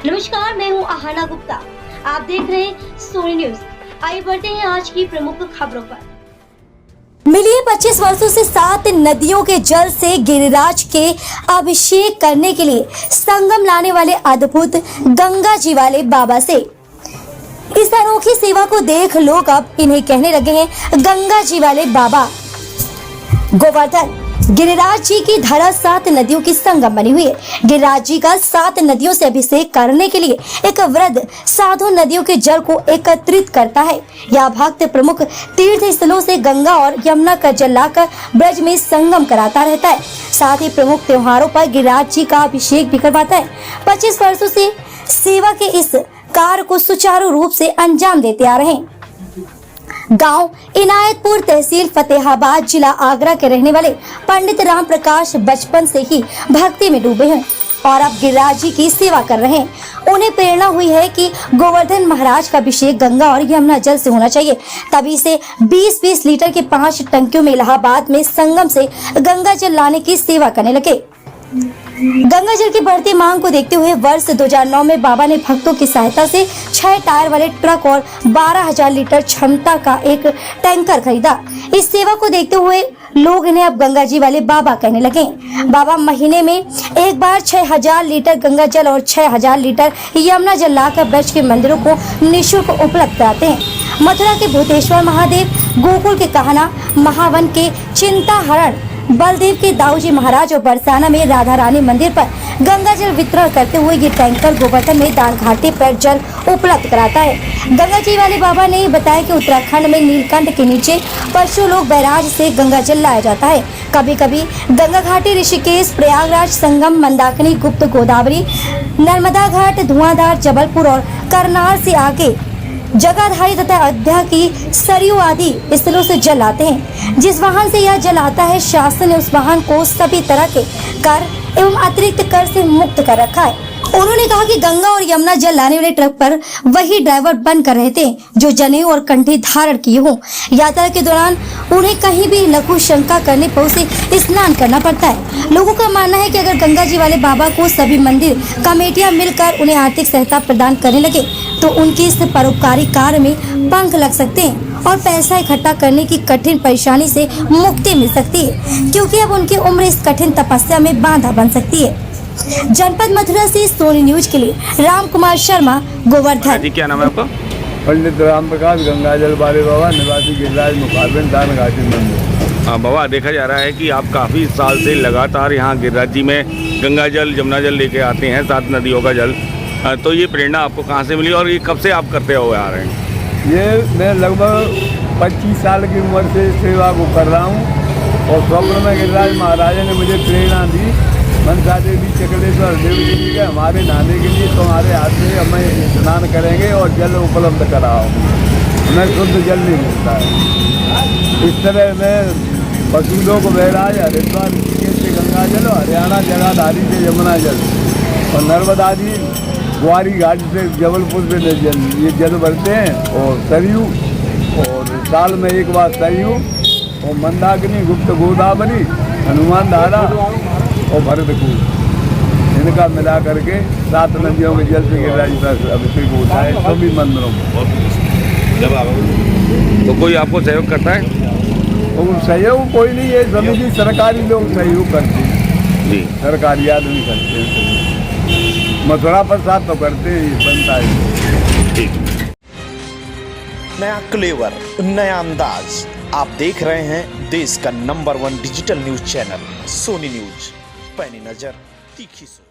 नमस्कार, मैं हूं आहाना गुप्ता। आप देख रहे हैं सोनी न्यूज। आइए बढ़ते हैं आज की प्रमुख खबरों पर। मिली 25 वर्षों से 7 नदियों के जल से गिरिराज के अभिषेक करने के लिए संगम लाने वाले अद्भुत गंगा जी वाले बाबा से इस अनोखी सेवा को देख लोग अब इन्हें कहने लगे हैं गंगा जी वाले बाबा। गोवर्धन गिरिराज जी की धरा 7 नदियों की संगम बनी हुई है। गिरिराज जी का 7 नदियों से अभिषेक करने के लिए एक वृद्ध साधु नदियों के जल को एकत्रित करता है। यह भक्त प्रमुख तीर्थ स्थलों से गंगा और यमुना का जल लाकर ब्रज में संगम कराता रहता है। साथ ही प्रमुख त्योहारों पर गिरिराज जी का अभिषेक भी करवाता है। 25 वर्षों से सेवा के इस कार्य को सुचारू रूप से अंजाम देते आ रहे हैं। गांव इनायतपुर, तहसील फतेहाबाद, जिला आगरा के रहने वाले पंडित राम प्रकाश बचपन से ही भक्ति में डूबे हैं और अब गिरिराज जी की सेवा कर रहे हैं। उन्हें प्रेरणा हुई है कि गोवर्धन महाराज का अभिषेक गंगा और यमुना जल से होना चाहिए। तभी से 20-20 लीटर के 5 टंकियों में इलाहाबाद में संगम से गंगा जल लाने की सेवा करने लगे। गंगा जल की बढ़ती मांग को देखते हुए वर्ष 2009 में बाबा ने भक्तों की सहायता से 6 टायर वाले ट्रक और 12,000 लीटर क्षमता का एक टैंकर खरीदा। इस सेवा को देखते हुए लोग इन्हें अब गंगा जी वाले बाबा कहने लगे। बाबा महीने में एक बार 6,000 लीटर गंगा जल और 6,000 लीटर यमुना जल लाकर ब्रज के मंदिरों को निःशुल्क उपलब्ध कराते हैं। मथुरा के भूतेश्वर महादेव, गोकुल के कहना, महावन के चिंताहरण, बलदेव के दाऊजी महाराज और बरसाना में राधा रानी मंदिर पर गंगा जल वितरण करते हुए ये टैंकर गोवर्धन में दान घाटी पर जल उपलब्ध कराता है। गंगा जी वाले बाबा ने बताया कि उत्तराखंड में नीलकंठ के नीचे परशुलोक बैराज से गंगा जल लाया जाता है। कभी कभी गंगा घाटी, ऋषिकेश, प्रयागराज, संगम, मंदाकिनी, गुप्त गोदावरी, नर्मदा घाट, धुआंधार, जबलपुर और करनाल से आगे जगाधारी तथा अयोध्या की सरयू आदि स्थलों से जल आते हैं। जिस वाहन से यह जल आता है, शासन ने उस वाहन को सभी तरह के कर एवं अतिरिक्त कर से मुक्त कर रखा है। उन्होंने कहा कि गंगा और यमुना जल लाने वाले ट्रक पर वही ड्राइवर बनकर रहते हैं जो जनेऊ और कंठी धारण किए हों। यात्रा के दौरान उन्हें कहीं भी लघु शंका करने पर उसे स्नान करना पड़ता है। लोगों का मानना है कि अगर गंगा जी वाले बाबा को सभी मंदिर कमेटियां मिलकर उन्हें आर्थिक सहायता प्रदान करने लगे तो उनकी इस परोपकारी कार्य में पंख लग सकते हैं और पैसा इकट्ठा करने की कठिन परेशानी से मुक्ति मिल सकती है, क्योंकि अब उनकी उम्र इस कठिन तपस्या में बाधा बन सकती है। जनपद मथुरा से सोनी न्यूज के लिए राम कुमार शर्मा, गोवर्धन। जी, क्या नाम है आपका? पंडित राम प्रकाश, गंगा जल वाले बाबा, निवासी गिरिराज, मुखारबिन, दान घाटी मंदिर। हाँ बाबा, देखा जा रहा है कि आप काफ़ी साल से लगातार यहाँ गिरिराज जी में गंगा जल, यमुना जल लेके आते हैं, 7 नदियों का जल। तो ये प्रेरणा आपको कहाँ से मिली और ये कब से आप करते हुए आ रहे हैं? ये मैं लगभग 25 साल की उम्र से सेवा को कर रहा हूँ और स्वप्न में गिरिराज महाराजा ने मुझे प्रेरणा दी, मनसा देवी, चकलेश्वर देवी जी के हमारे नहाने के लिए तुम्हारे हाथ से हमें स्नान करेंगे और जल उपलब्ध कराओ। हमें शुद्ध जल नहीं मिलता है। इस तरह मैं पशुलोक बैराज, हरिद्वार से गंगा जल, हरियाणा जगाधारी से यमुना जल और नर्मदा जी ग्वारी घाट से जबलपुर से ये जल भरते हैं और सरयू, और साल में एक बार सरयू और मंदाकिनी, गुप्त गोदावरी, हनुमान धारा और भरतकूप, इनका मिला करके 7 नदियों के जल से गिरिराज पर अभिषेक होता है सभी मंदिरों में। तो कोई आपको सहयोग करता है? तो सहयोग कोई नहीं है, सभी सरकारी लोग सहयोग करते हैं जी, सरकारी आदमी करते हैं। मथुरा प्रसाद तो करते ही बनता है। ठीक। नया क्लेवर, नया अंदाज। आप देख रहे हैं देश का number 1 digital news channel Sony news. पैनी नजर, तीखी सोच।